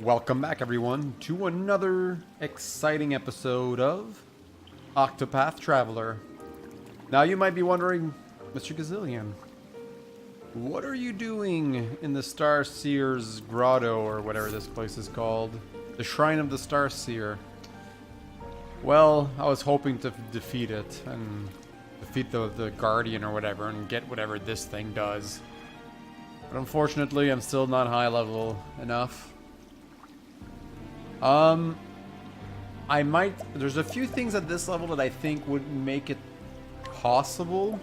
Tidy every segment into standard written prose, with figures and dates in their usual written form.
Welcome back, everyone, to another exciting episode of Octopath Traveler. Now, you might be wondering, Mr. Gazillion, what are you doing in the Starseer's grotto, or whatever this place is called? The Shrine of the Starseer. Well, I was hoping to defeat it, and defeat the Guardian or whatever, and get whatever this thing does. But unfortunately, I'm still not high level enough. There's a few things at this level that I think would make it possible.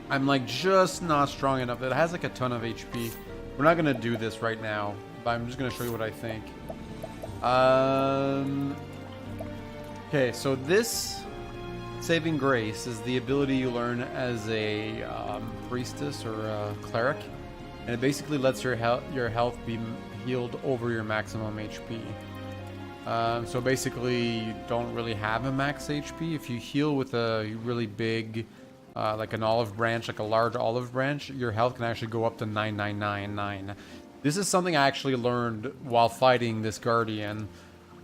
I'm like just not strong enough. It has like a ton of HP. We're not gonna do this right now, but I'm just gonna show you what I think. Okay, so this Saving Grace is the ability you learn as a priestess or a cleric, and it basically lets your health be healed over your maximum HP. So basically, you don't really have a max HP. If you heal with a really big, like an olive branch, like a large olive branch, your health can actually go up to 9999. This is something I actually learned while fighting this Guardian.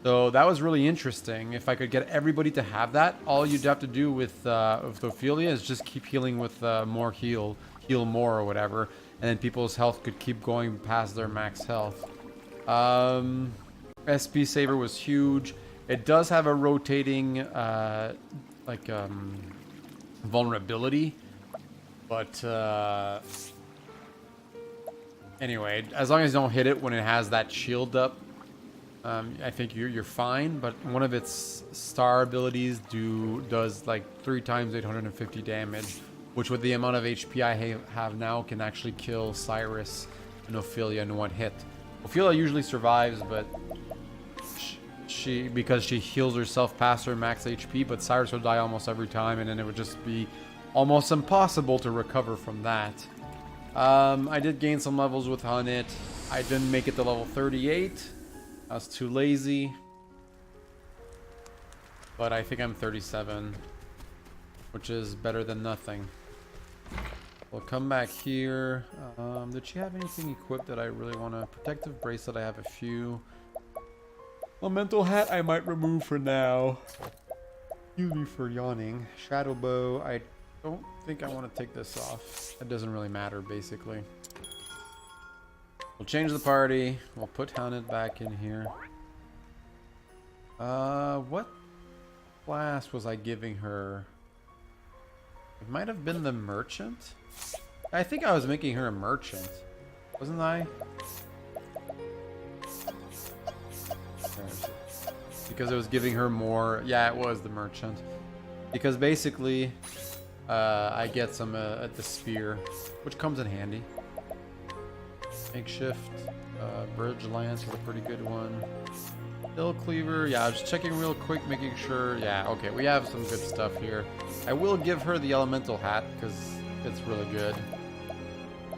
So that was really interesting. If I could get everybody to have that, all you'd have to do with Ophelia is just keep healing with more heal more or whatever, and then people's health could keep going past their max health. SP Saver was huge. It does have a rotating vulnerability, but anyway, as long as you don't hit it when it has that shield up, I think you're fine. But one of its star abilities does like 3 times 850 damage, which with the amount of HP I have now can actually kill Cyrus and Ophelia in one hit. Ophelia usually survives, but because she heals herself past her max HP, but Cyrus would die almost every time, and then it would just be almost impossible to recover from that. I did gain some levels with Hunnet. I didn't make it to level 38. I was too lazy. But I think I'm 37, which is better than nothing. We'll come back here. Did she have anything equipped that I really want to? Protective bracelet, I have a few. Elemental hat I might remove for now. Excuse me for yawning. Shadow bow, I don't think I want to take this off. It doesn't really matter, basically. We'll change the party. We'll put Hunnet back in here. What class was I giving her? It might have been the merchant. I think I was making her a merchant, wasn't I? Because it was giving her more. Yeah, it was the merchant. Because basically, I get some at the spear, which comes in handy. Makeshift bridge lance is a pretty good one. Hill cleaver. Yeah, I was checking real quick, making sure. Yeah, okay, we have some good stuff here. I will give her the elemental hat because it's really good.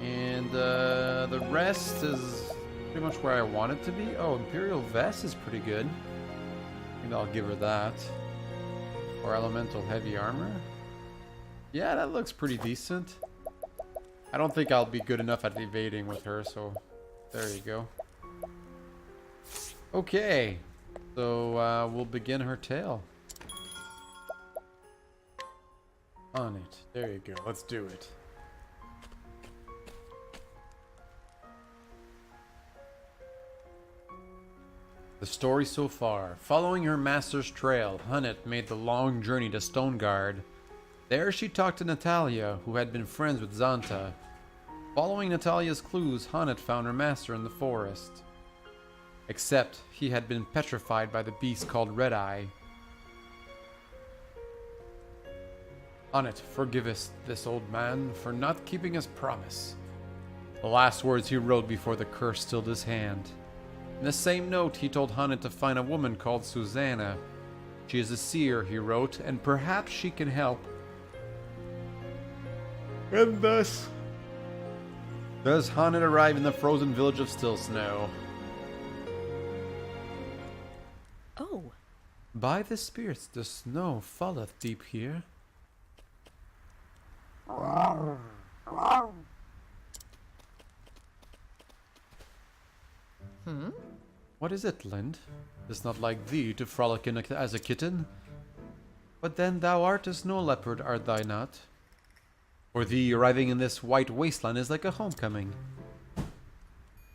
And the rest is pretty much where I want it to be. Oh, Imperial Vest is pretty good. Maybe I'll give her that. Or Elemental Heavy Armor. Yeah, that looks pretty decent. I don't think I'll be good enough at evading with her, so there you go. Okay, so we'll begin her tale. On it. There you go. Let's do it. The story so far. Following her master's trail, Hunnet made the long journey to Stoneguard. There she talked to Natalia, who had been friends with Zanta. Following Natalia's clues, Hunnet found her master in the forest. Except he had been petrified by the beast called Red Eye. Hunnet, forgivest this old man for not keeping his promise. The last words he wrote before the curse stilled his hand. In the same note, he told Hunnet to find a woman called Susanna. She is a seer, he wrote, and perhaps she can help. And thus does Hunnet arrive in the frozen village of Stillsnow. Oh. By the spirits, the snow falleth deep here. Hmm? What is it, Lind? 'Tis not like thee to frolic as a kitten. But then thou art a snow leopard, art thou not? For thee, arriving in this white wasteland is like a homecoming.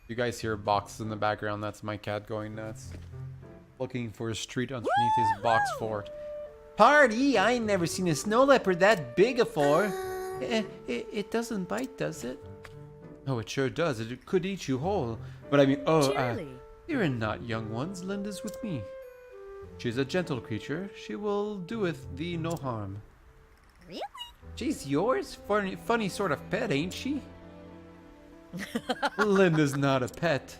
You guys hear boxes in the background, that's my cat going nuts. Looking for a street underneath his box fort. Party! I ain't never seen a snow leopard that big afore. It doesn't bite, does it? Oh, it sure does. It could eat you whole. But I mean, you're not young ones. Linda's with me. She's a gentle creature. She will doeth thee no harm. Really? She's yours? Funny sort of pet, ain't she? Linda's not a pet.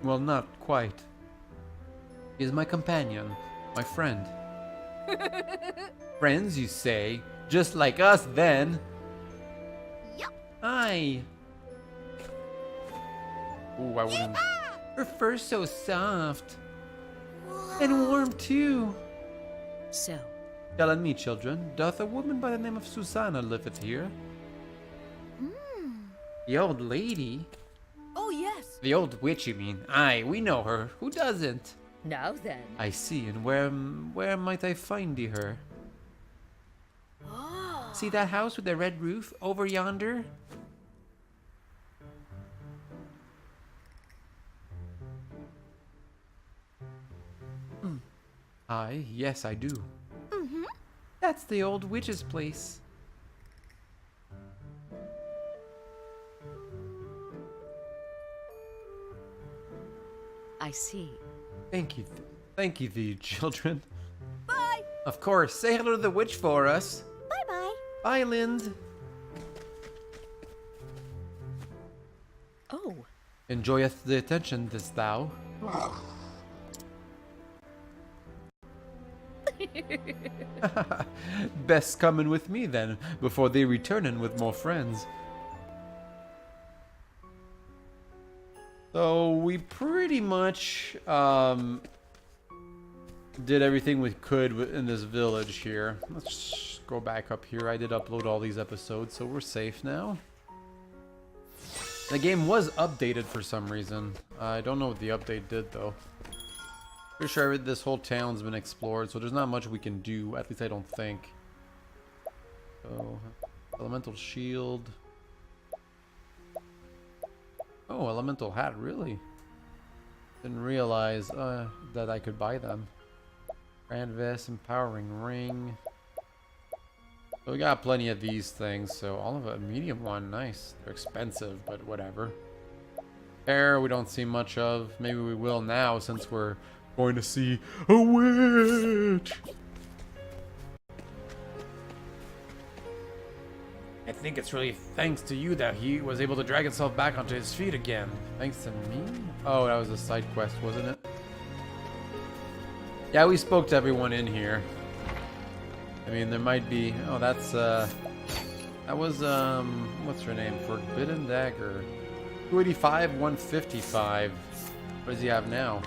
Well, not quite. She is my companion, my friend. Friends, you say? Just like us, then. Yup. Aye. Ooh, I wouldn't. Her fur's so soft. And warm, too. So, Tell me, children, doth a woman by the name of Susanna liveth here? The old lady? oh yes. The old witch, you mean? Aye, we know her. Who doesn't? Now then. I see, and where might I find her? Oh. See that house with the red roof over yonder? Aye, yes, I do. Mm-hmm. That's the old witch's place. I see. Thank you thee, children. Bye. Of course, say hello to the witch for us. Bye-bye. Bye, Lind. Oh. Enjoyeth the attention, this thou. Best coming with me then, before they returnin with more friends. So we pretty much did everything we could in this village here. Let's go back up here. I did upload all these episodes, so we're safe now. The game was updated for some reason. I don't know what the update did though. Pretty sure this whole town's been explored, so there's not much we can do. At least I don't think. So, elemental shield. Oh, elemental hat, really? Didn't realize that I could buy them. Grand vest, empowering ring. So we got plenty of these things, so all of a medium one, nice. They're expensive, but whatever. Hair, we don't see much of. Maybe we will now, since we're going to see a witch! I think it's really thanks to you that he was able to drag himself back onto his feet again. Thanks to me? Oh, that was a side quest, wasn't it? Yeah, we spoke to everyone in here. I mean, there might be... Oh, that's, that was, what's her name? Forbidden Dagger. 285, 155. What does he have now?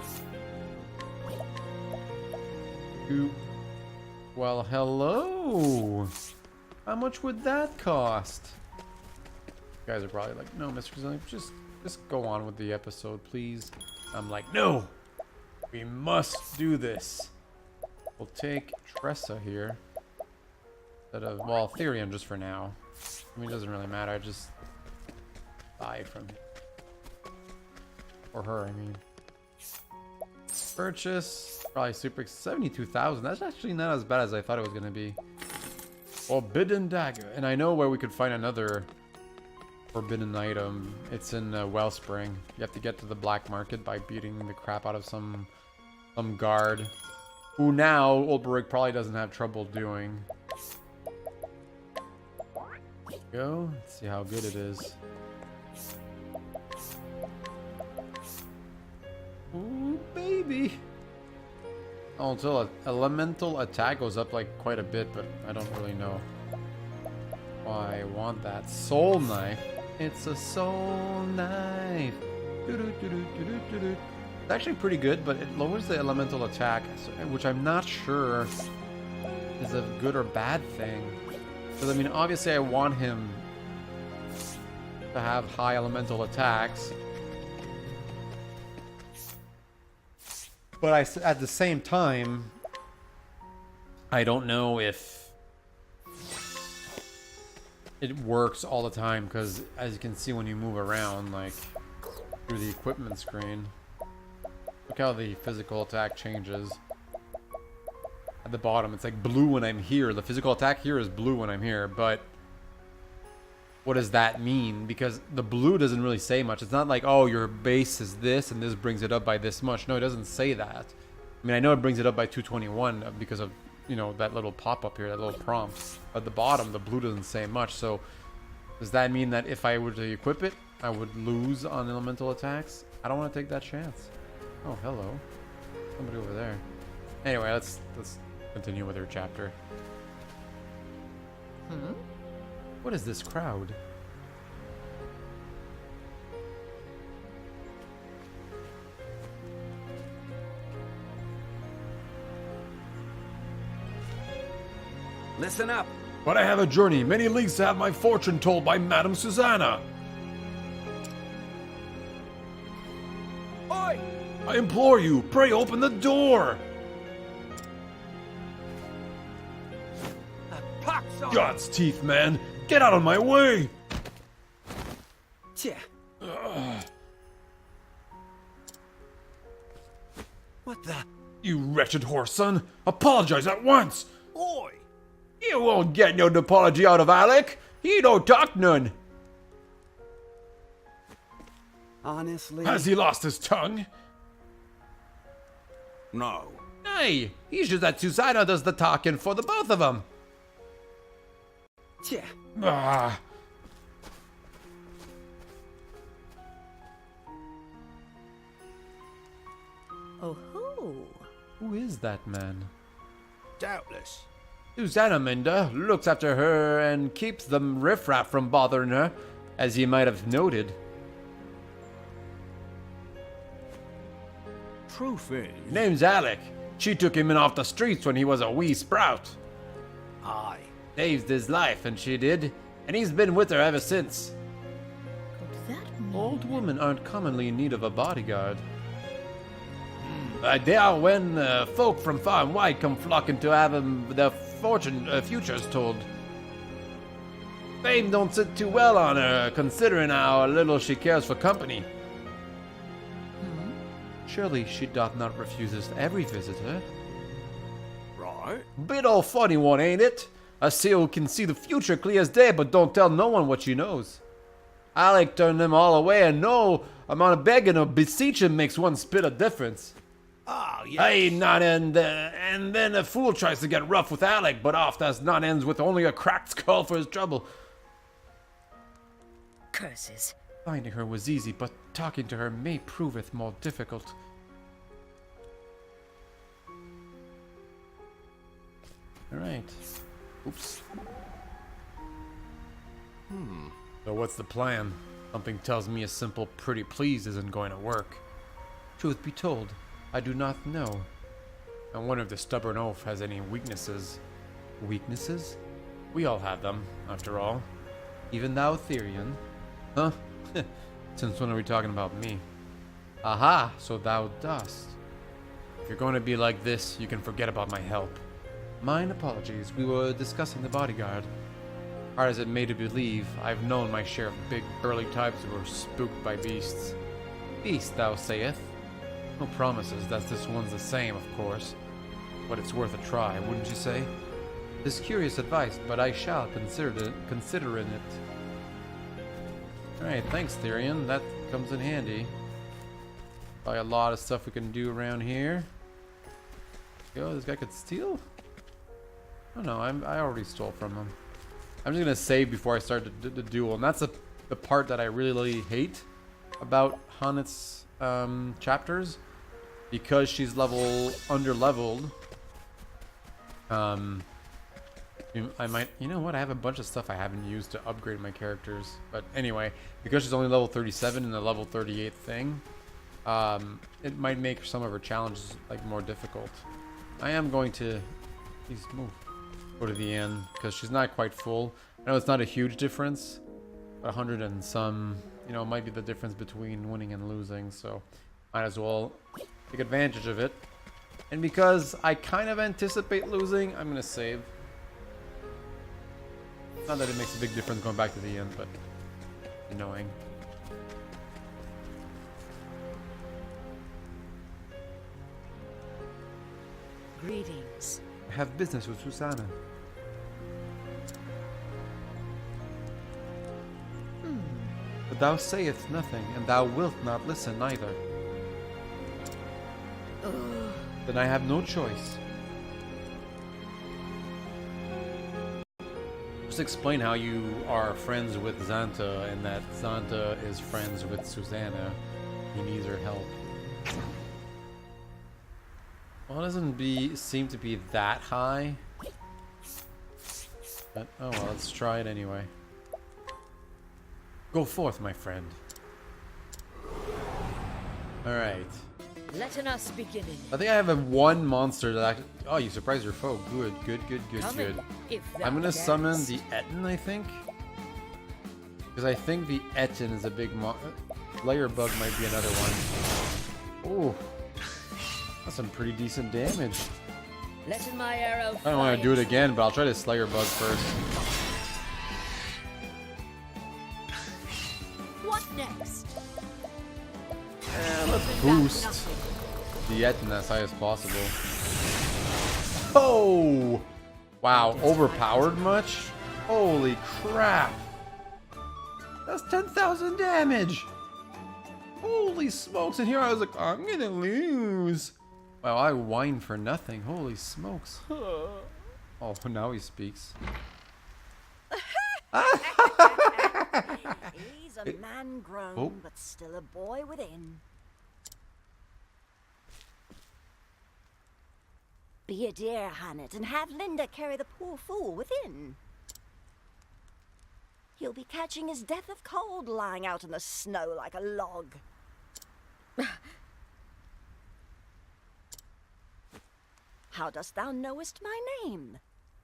Well, hello! How much would that cost? You guys are probably like, no, Mr. Kazan, just go on with the episode, please. I'm like, no! We must do this. We'll take Tressa here. Instead of, well, Therium just for now. I mean, it doesn't really matter. I just buy from him. Or her, I mean. Purchase. Probably super 72,000. That's actually not as bad as I thought it was going to be. Forbidden Dagger. And I know where we could find another forbidden item. It's in Wellspring. You have to get to the black market by beating the crap out of some guard. Who now Olberic probably doesn't have trouble doing. Go. Let's see how good it is. Ooh, baby. Oh, until elemental attack goes up like quite a bit, but I don't really know why I want that. Soul knife. It's a soul knife. It's actually pretty good, but it lowers the elemental attack, which I'm not sure is a good or bad thing. Because, I mean, obviously I want him to have high elemental attacks. But at the same time, I don't know if it works all the time, because as you can see when you move around, like, through the equipment screen, look how the physical attack changes. At the bottom, it's like blue when I'm here. The physical attack here is blue when I'm here, but what does that mean? Because the blue doesn't really say much. It's not like, oh, your base is this and this brings it up by this much. No, it doesn't say that. I mean, I know it brings it up by 221 because of, you know, that little pop-up here, that little prompt. At the bottom, the blue doesn't say much. So does that mean that if I were to equip it, I would lose on elemental attacks? I don't want to take that chance. Oh, hello. Somebody over there. Anyway, let's continue with our chapter. What is this crowd? Listen up. But I have a journey many leagues to have my fortune told by Madame Susanna. Oi! I implore you, pray open the door. Pox on God's teeth, man. Get out of my way. Tja. What the? You wretched whore son. Apologize at once. Oi! You won't get no apology out of Alec. He don't talk none. Honestly? Has he lost his tongue? No. Hey, he's just that Susanna does the talking for the both of them. Tja. Ah. Oh ho! Who is that man? Doubtless. Susanna Minda looks after her and keeps the riffraff from bothering her, as you might have noted. Truth is. Name's Alec. She took him in off the streets when he was a wee sprout. Aye. Saved his life, and she did, and he's been with her ever since. Could that mean? Old women aren't commonly in need of a bodyguard. They are when folk from far and wide come flocking to have their futures told. Fame don't sit too well on her, considering how little she cares for company. Surely she doth not refuse us every visitor. Right. Bit old funny one, ain't it? A seer who can see the future clear as day, but don't tell no one what she knows. Alec turned them all away, and no amount of begging or beseeching makes one spit of difference. Ah, yes. Hey, not and then a fool tries to get rough with Alec, but oft as not ends with only a cracked skull for his trouble. Curses. Finding her was easy, but talking to her may proveth more difficult. Alright. Oops. So what's the plan? Something tells me a simple pretty please isn't going to work. Truth be told, I do not know. I wonder if the stubborn oaf has any weaknesses. Weaknesses? We all have them, after all. Even thou, Therian. Huh? Since when are we talking about me? Aha, so thou dost. If you're going to be like this, you can forget about my help. Mine apologies, we were discussing the bodyguard. Hard as it may to believe, I've known my share of big, burly types who were spooked by beasts. Beast, thou sayest? No promises that this one's the same, of course. But it's worth a try, wouldn't you say? This curious advice, but I shall consider in it. Alright, thanks, Therian. That comes in handy. Probably a lot of stuff we can do around here. Yo, this guy could steal? Oh no, I already stole from him. I'm just gonna save before I start the duel, and that's the part that I really hate about Hanet's chapters, because she's under leveled. I might, you know what? I have a bunch of stuff I haven't used to upgrade my characters, but anyway, because she's only level 37 in the level 38 thing, it might make some of her challenges like more difficult. I am going to, please move. Go to the end because she's not quite full. I know it's not a huge difference, but 100 and some, you know, might be the difference between winning and losing. So might as well take advantage of it. And because I kind of anticipate losing, I'm gonna save. Not that it makes a big difference going back to the end, but annoying. Greetings. I have business with Susanna. But thou sayest nothing, and thou wilt not listen either. Then I have no choice. Just explain how you are friends with Xanta, and that Xanta is friends with Susanna. He needs her help. Well, it doesn't seem to be that high. But, oh well, let's try it anyway. Go forth, my friend. Alright. Letting us begin. I think I have one monster that actually... Oh, you surprised your foe. Good, good, good, good, Come good. in, if I'm gonna thou summon darest. the Etten, I think. Because I think the Etten is a big Layer Bug might be another one. Ooh. That's some pretty decent damage. Letting my arrow I don't want to do it again, but I'll try to Slayer Bug first. What next? And let's boost the Etten as high as possible. Oh! Wow, overpowered much? Holy crap! That's 10,000 damage! Holy smokes, and here I was like, I'm gonna lose. Wow, I whine for nothing. Holy smokes. Oh, now he speaks. He's a man grown, Oh. but still a boy within. Be a dear, Hannet, and have Linda carry the poor fool within. He'll be catching his death of cold lying out in the snow like a log. How dost thou knowest my name?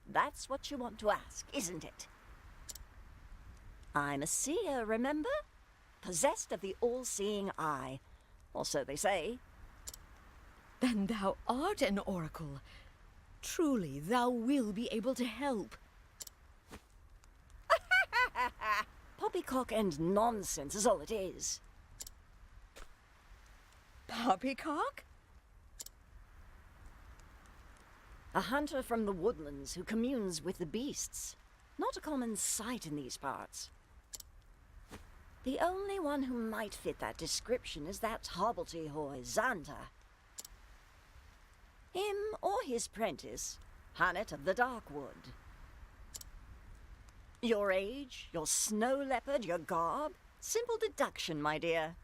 That's what you want to ask, isn't it? I'm a seer, remember? Possessed of the all-seeing eye. Or so they say. Then thou art an oracle. Truly, thou will be able to help. Poppycock and nonsense is all it is. Poppycock? A hunter from the woodlands who communes with the beasts. Not a common sight in these parts. The only one who might fit that description is that hobbledehoy, Xanta. Him or his prentice, Hannet of the Darkwood. Your age, your snow leopard, your garb, simple deduction, my dear.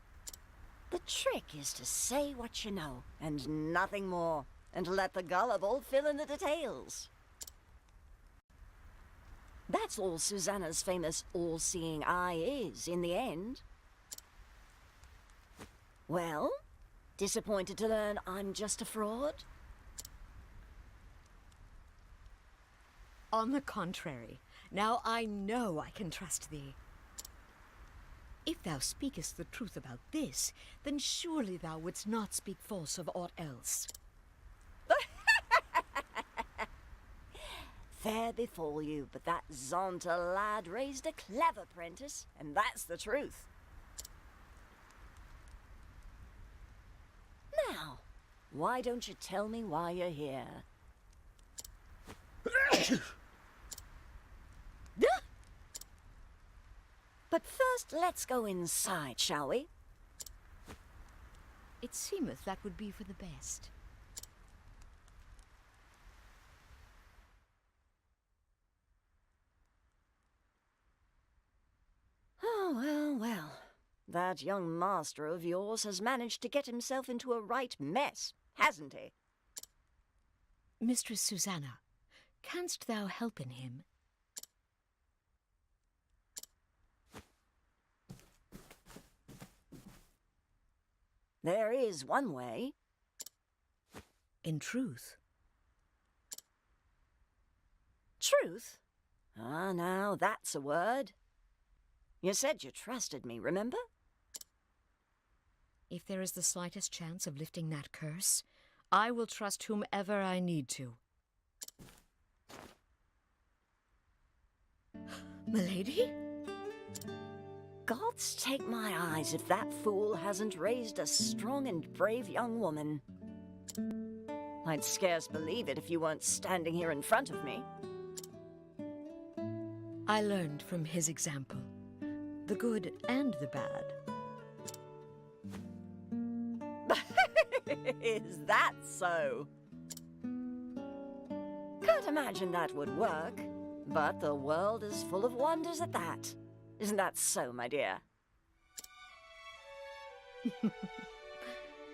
The trick is to say what you know, and nothing more, and let the gullible fill in the details. That's all Susanna's famous all-seeing eye is, in the end. Well, disappointed to learn I'm just a fraud? On the contrary, now I know I can trust thee. If thou speakest the truth about this, then surely thou wouldst not speak false of aught else. Fair befall you, but that Xanta lad raised a clever prentice, and that's the truth. Now, why don't you tell me why you're here? But first, let's go inside, shall we? It seemeth that would be for the best. Oh, well, well. That young master of yours has managed to get himself into a right mess, hasn't he? Mistress Susanna, canst thou help in him? There is one way. In truth. Truth? Ah, now that's a word. You said you trusted me, remember? If there is the slightest chance of lifting that curse, I will trust whomever I need to. Milady? Gods take my eyes if that fool hasn't raised a strong and brave young woman. I'd scarce believe it if you weren't standing here in front of me. I learned from his example, the good and the bad. Is that so? Can't imagine that would work, but the world is full of wonders at that. Isn't that so, my dear?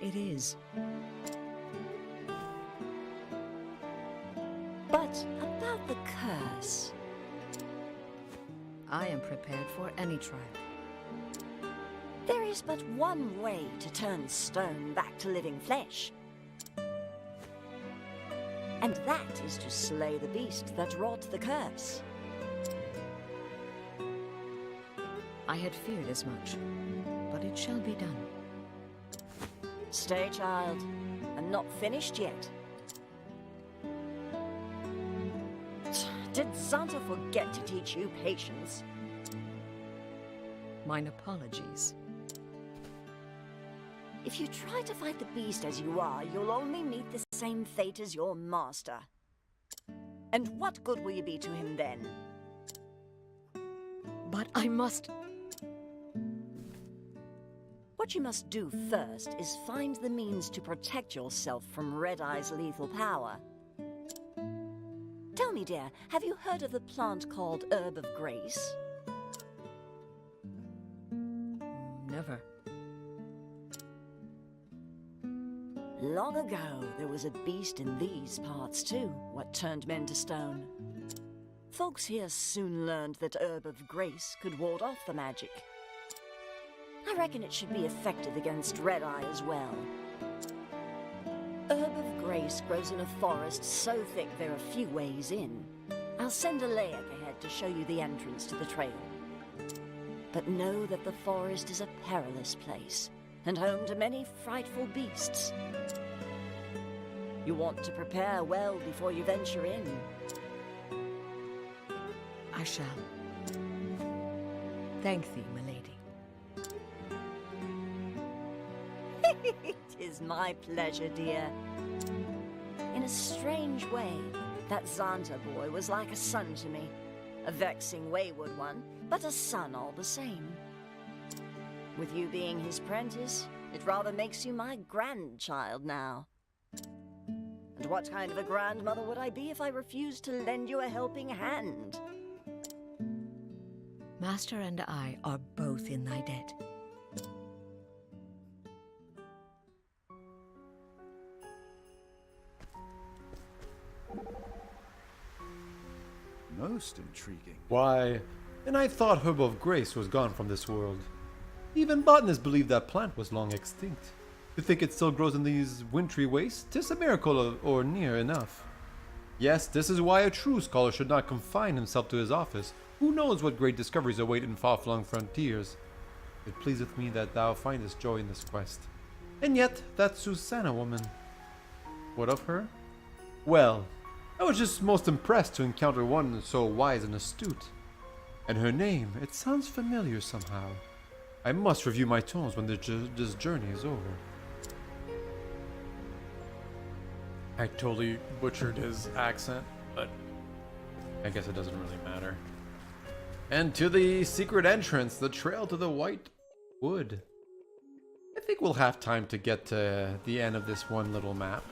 It is. But about the curse. I am prepared for any trial. There is but one way to turn stone back to living flesh. And that is to slay the beast that wrought the curse. I had feared as much, but it shall be done. Stay, child. I'm not finished yet. Did Santa forget to teach you patience? Mine apologies. If you try to fight the beast as you are, you'll only meet the same fate as your master. And what good will you be to him then? But I must... What you must do first is find the means to protect yourself from Red Eye's lethal power. Tell me, dear, have you heard of the plant called Herb of Grace? Never. Long ago, there was a beast in these parts too, what turned men to stone. Folks here soon learned that Herb of Grace could ward off the magic. I reckon it should be effective against Red Eye as well. Herb of Grace grows in a forest so thick there are few ways in. I'll send a layak ahead to show you the entrance to the trail. But know that the forest is a perilous place, and home to many frightful beasts. You want to prepare well before you venture in. I shall. Thank thee, milady. It is my pleasure, dear. In a strange way, that Xanta boy was like a son to me. A vexing, wayward one, but a son all the same. With you being his prentice, it rather makes you my grandchild now. And what kind of a grandmother would I be if I refused to lend you a helping hand? Master and I are both in thy debt. Most intriguing. Why, and I thought Herb of Grace was gone from this world. Even botanists believe that plant was long extinct. To think it still grows in these wintry wastes, 'tis a miracle or near enough. Yes, this is why a true scholar should not confine himself to his office. Who knows what great discoveries await in far-flung frontiers? It pleaseth me that thou findest joy in this quest. And yet, that Susanna woman. What of her? Well, I was just most impressed to encounter one so wise and astute. And her name, it sounds familiar somehow. I must review my tones when this journey is over. I totally butchered his accent, but I guess it doesn't really matter. And to the secret entrance, the trail to the White Wood. I think we'll have time to get to the end of this one little map.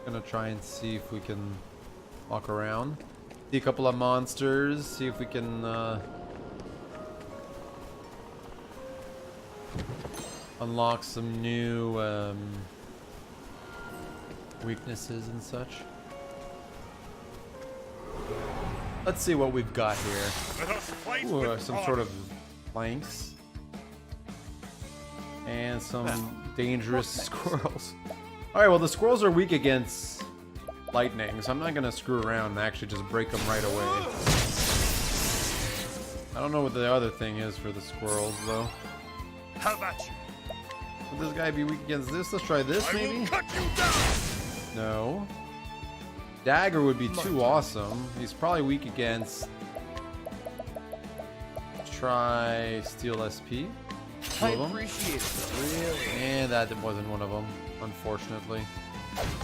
Gonna try and see if we can walk around, see a couple of monsters, see if we can unlock some new weaknesses and such. Let's see what we've got here. Ooh, some sort of planks and some dangerous squirrels. Alright, well the squirrels are weak against lightning, so I'm not gonna screw around and actually just break them right away. I don't know what the other thing is for the squirrels, though. How about you? Would this guy be weak against this? Let's try this, I maybe? will cut you down. No. Dagger would be too awesome. He's probably weak against... Try Steel SP. Two I of them. appreciate it. Really. And that wasn't one of them, unfortunately.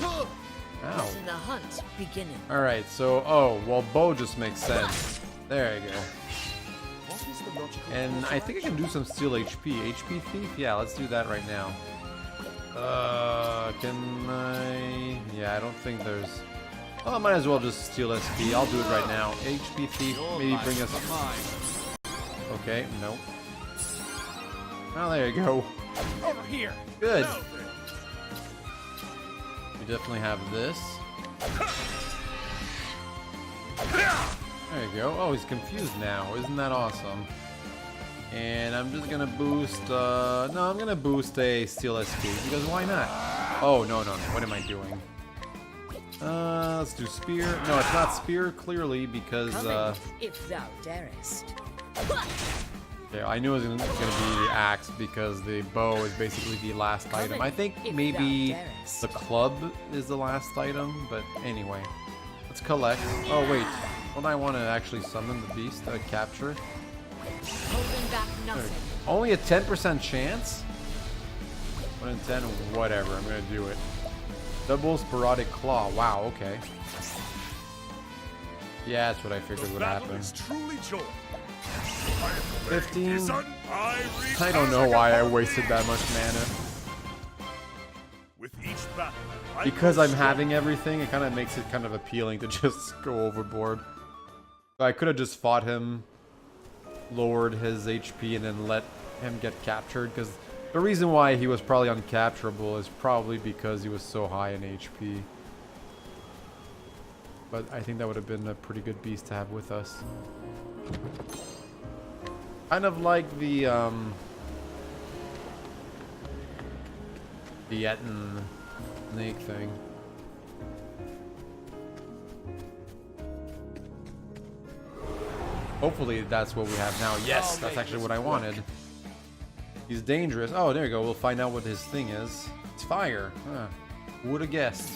Ow. Listen, the hunt beginning. Alright, so, oh, well, bow just makes sense. There you go. What is the logical And course I of think I action? can do some steel HP. HP thief? Yeah, let's do that right now. Can I... Yeah, I don't think there's... Oh, I might as well just steal SP. I'll do it right now. HP thief, Your maybe life bring is us... mine. Okay, nope. Oh, there you go. Over here. Good. Now then, We definitely have this. There you go. Oh, he's confused now. Isn't that awesome? And I'm just gonna boost, no, I'm gonna boost a Steel SP, because why not? Oh, no. What am I doing? Let's do Spear. No, it's not Spear, clearly, because, Come in, if thou darest. yeah, I knew it was gonna be the axe, because the bow is basically the last Come item. in, I think if maybe thou darest. the club is the last item, but anyway. Let's collect. Oh, wait. Don't I want to actually summon the beast, capture? Holding back nothing. Only a 10% chance? 1 in 10? Whatever, I'm gonna do it. Double Sporadic Claw. Wow, okay. Yeah, that's what I figured the would battle happen. is truly joined. I am the 15. Son, I don't know why I wasted that much mana. With each battle, I Because grow I'm stronger. having everything, it kind of makes it kind of appealing to just go overboard. I could have just fought him, lowered his HP, and then let him get captured, because the reason why he was probably uncapturable is probably because he was so high in HP. But I think that would have been a pretty good beast to have with us. Kind of like the Etten snake thing. Hopefully that's what we have now. Yes, that's actually what I wanted. He's dangerous. Oh, there you go. We'll find out what his thing is. It's fire. Huh. Who would have guessed?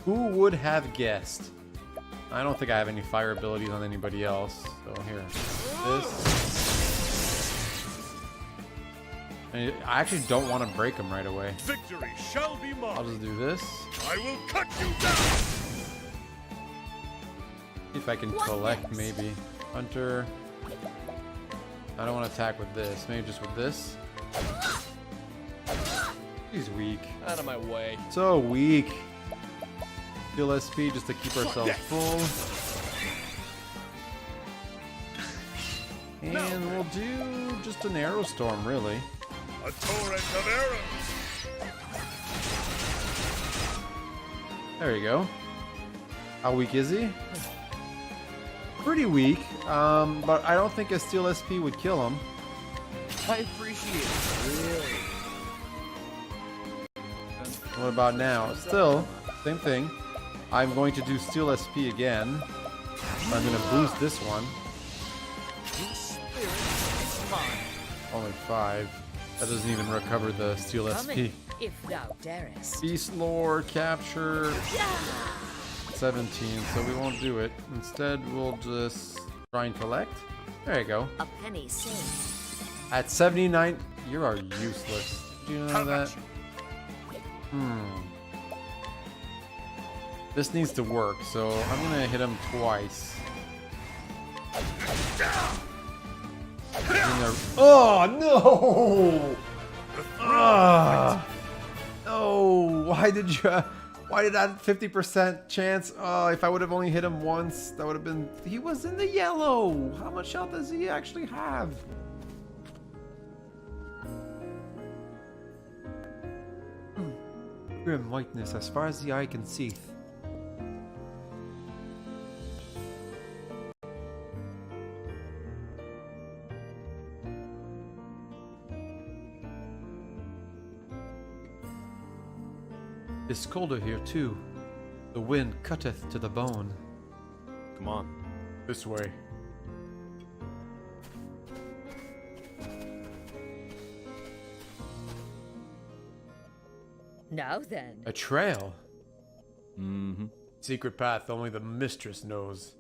Who would have guessed? I don't think I have any fire abilities on anybody else. So here. This. And I actually don't want to break him right away. Victory shall be I'll mine. just do this. I will cut you down. See if I can collect, maybe. Hunter. I don't want to attack with this. Maybe just with this. He's weak. Out of my way. So weak. Heal SP just to keep ourselves full. And we'll do just an arrow storm, really. A torrent of arrows. There you go. How weak is he? Pretty weak, but I don't think a Steel SP would kill him. I appreciate it. Really. What about now? Still, same thing. I'm going to do Steel SP again. I'm going to boost this one. This spirit is mine. Only 5. That doesn't even recover the Steel Come SP. in, if thou darest. Beast Lore, capture, 17, so we won't do it. Instead, we'll just try and collect. There you go. A penny saved. At 79, you are useless. Do you know How that? about you? This needs to work, so I'm gonna hit him twice. Oh no! Ah! No! Why did you? Why did that 50% chance? Oh, if I would have only hit him once, that would have been. He was in the yellow. How much health does he actually have? Grim whiteness as far as the eye can see. It's colder here too. The wind cutteth to the bone. Come on. This way. Now then. A trail. Mm-hmm. Secret path only the mistress knows.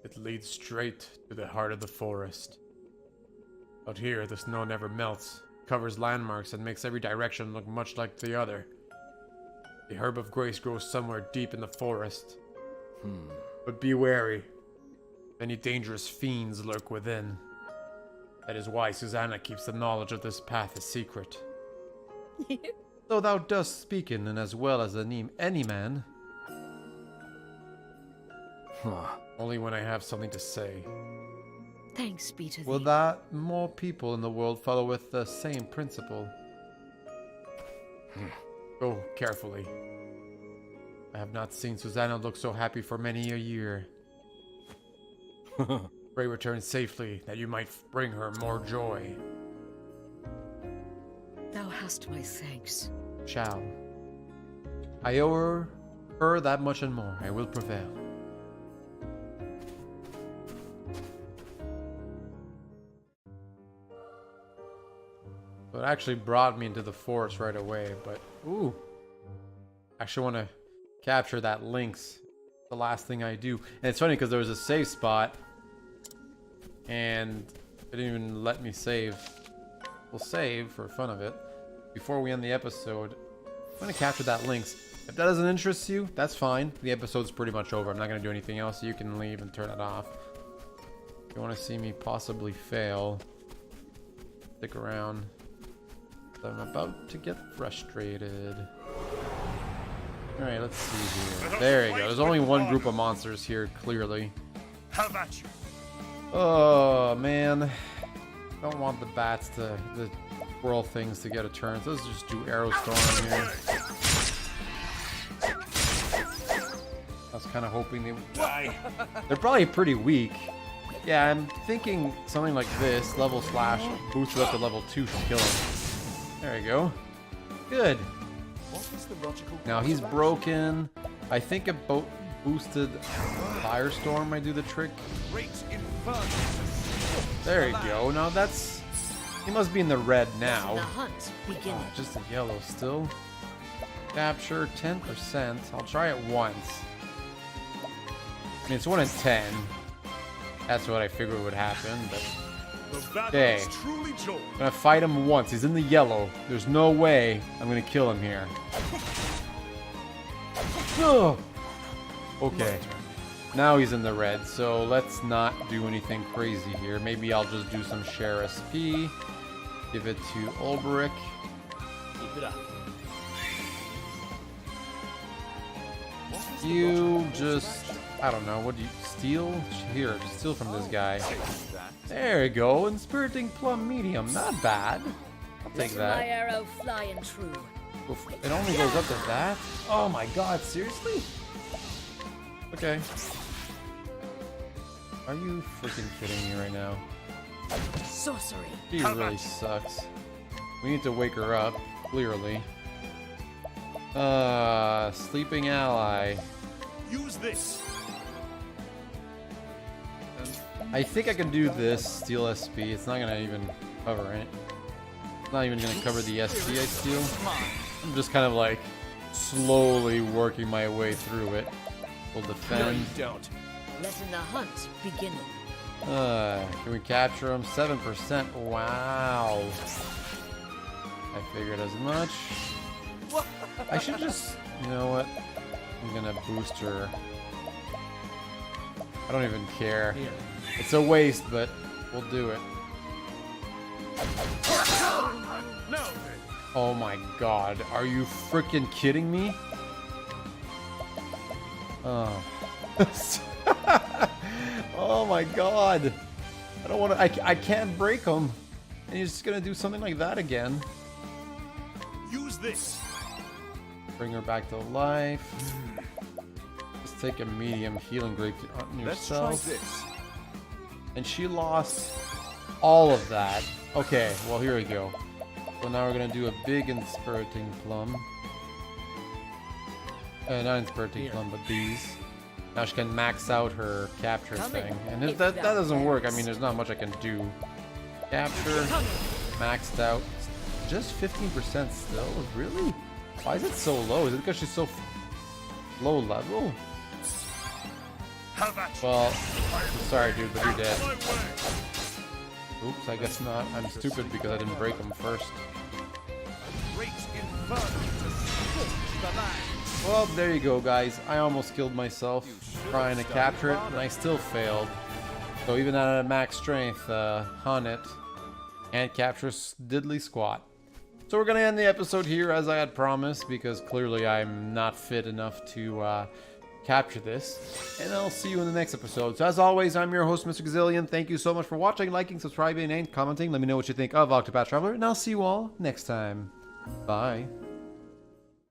It leads straight to the heart of the forest. Out here, the snow never melts, covers landmarks, and makes every direction look much like the other. The herb of grace grows somewhere deep in the forest. But be wary. Many dangerous fiends lurk within. That is why Susanna keeps the knowledge of this path a secret. Though thou dost speak in and as well as any man. Only when I have something to say. Thanks be to Will thee. that more people in the world follow with the same principle? Go carefully. I have not seen Susanna look so happy for many a year. Pray return safely, that you might bring her more joy. Thou hast my thanks. Shall. I owe her that much and more. I will prevail. So it actually brought me into the forest right away, but ooh. I actually want to capture that lynx. The last thing I do. And it's funny because there was a save spot and it didn't even let me save. We'll save for fun of it. Before we end the episode, I'm going to capture that lynx. If that doesn't interest you, that's fine. The episode's pretty much over. I'm not going to do anything else. You can leave and turn it off. If you want to see me possibly fail, stick around. I'm about to get frustrated. Alright, let's see here. There you go. There's only one group of monsters here, clearly. Have at you. Oh, man. Don't want the bats to... the squirrel things to get a turn. So let's just do arrow storm here. I was kind of hoping they would die. They're probably pretty weak. Yeah, I'm thinking something like this. Level slash. Boosted up to level 2 should kill him. There you go. Good. What is the logical Now he's broken. I think a boosted firestorm might do the trick. great inferno? There you go. Now that's... he must be in the red The now. hunt beginneth. Oh, just a yellow still. Capture 10%. I'll try it once. I mean, it's 1 in 10. That's what I figured would happen, but... The battle Okay. is truly joined. I'm gonna fight him once. He's in the yellow. There's no way I'm gonna kill him here. No. Okay. Now he's in the red, so let's not do anything crazy here. Maybe I'll just do some share SP. Give it to Olberic. Keep it up. You just... I don't know. What do you... steal? Here, steal from this guy. There you go. Inspiriting Plum Medium. Not bad. I'll take My that. arrow flying true. Oof, it only goes up to that? Oh my god, seriously? Okay. Are you freaking kidding me right now? Sorcery. She really sucks. We need to wake her up, clearly. Sleeping ally. Use this. I think I can do this, steal SP. It's not gonna even cover it. It's not even gonna cover the SP I steal. I'm just kind of like slowly working my way through it. We'll No, defend. you don't. Letting the hunt begin. Can we capture him? 7%. Wow. I figured as much. I should just, you know what? I'm gonna boost her. I don't even care. Here. It's a waste, but we'll do it. Now Oh my god. Are you freaking kidding me? Oh. Oh my god. I don't want to. I can't break him. And he's just gonna do something like that again. then, use this. Bring her back to life. Just take a medium healing grape on Let's try yourself. this. And she lost all of that. Okay, well here we go. So now we're gonna do a big inspiriting plum. Not inspiriting Here. plum, but these. Now she can max out her capture Coming, thing. And if if that thou doesn't work, I canst. mean there's not much I can do. Capture, maxed out. Just 15% still? Really? Why is it so low? Is it because she's so low level? Have at you. Well, sorry, dude, but you're dead. My way. Oops, I guess not. I'm stupid because I didn't break him first. Great inferno to scorch the land. Well, there you go, guys. I almost killed myself trying to capture it, and I still failed. So even at max strength, Hanet can't capture diddly squat. So we're going to end the episode here as I had promised, because clearly I'm not fit enough to capture this. And I'll see you in the next episode. So as always, I'm your host, Mr. Gazillion. Thank you so much for watching, liking, subscribing, and commenting. Let me know what you think of Octopath Traveler, and I'll see you all next time. Bye.